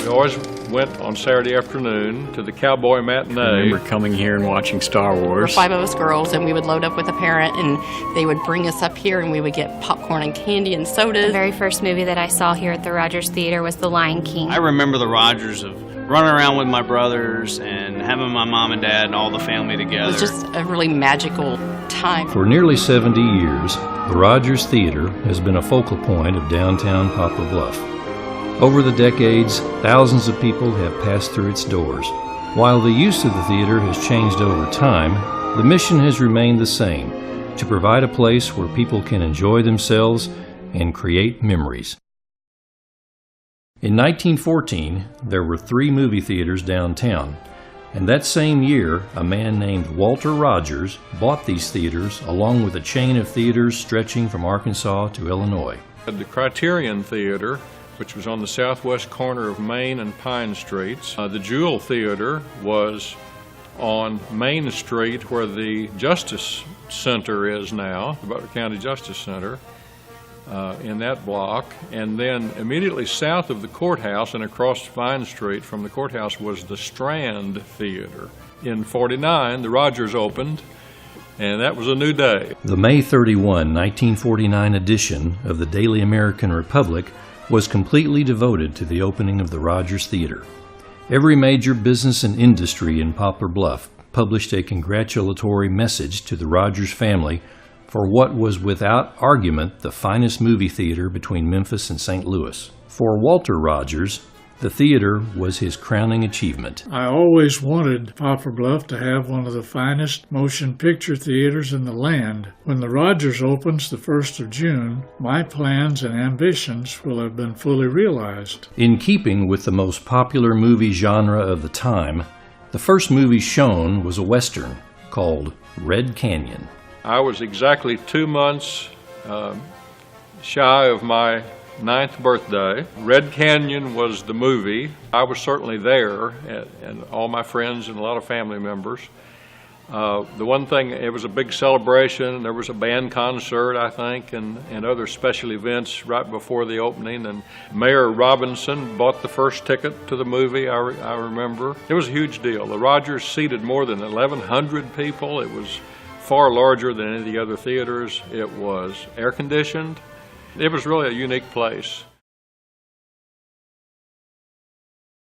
We always went on Saturday afternoon to the cowboy matinee. I remember coming here and watching Star Wars. There were 5 of us girls, and we would load up with a parent, and they would bring us up here, and we would get popcorn and candy and sodas. The very first movie that I saw here at the Rodgers Theatre was The Lion King. I remember the Rodgers of running around with my brothers and having my mom and dad and all the family together. It was just a really magical time. For nearly 70 years, the Rodgers Theatre has been a focal point of downtown Poplar Bluff. Over the decades, thousands of people have passed through its doors. While the use of the theater has changed over time, the mission has remained the same, to provide a place where people can enjoy themselves and create memories. In 1914, there were 3 movie theaters downtown, and that same year, a man named Walter Rodgers bought these theaters along with a chain of theaters stretching from Arkansas to Illinois. The Criterion Theater, which was on the southwest corner of Main and Pine Streets. The Jewel Theater was on Main Street where the Justice Center is now, the Butler County Justice Center, in that block. And then immediately south of the courthouse and across Vine Street from the courthouse was the Strand Theater. In '49, the Rodgers opened, and that was a new day. The May 31, 1949 edition of the Daily American Republic was completely devoted to the opening of the Rodgers Theatre. Every major business and industry in Poplar Bluff published a congratulatory message to the Rodgers family for what was without argument the finest movie theater between Memphis and St. Louis. For Walter Rodgers, the theater was his crowning achievement. I always wanted Poplar Bluff to have one of the finest motion picture theaters in the land. When the Rodgers opens the 1st of June, my plans and ambitions will have been fully realized. In keeping with the most popular movie genre of the time, the first movie shown was a Western called Red Canyon. I was exactly 2 months shy of my 9th birthday. Red Canyon was the movie. I was certainly there, and all my friends and a lot of family members. The one thing, it was a big celebration. There was a band concert, I think, and other special events right before the opening. And Mayor Robinson bought the first ticket to the movie, I remember. It was a huge deal. The Rodgers seated more than 1,100 people. It was far larger than any of the other theaters. It was air-conditioned. It was really a unique place.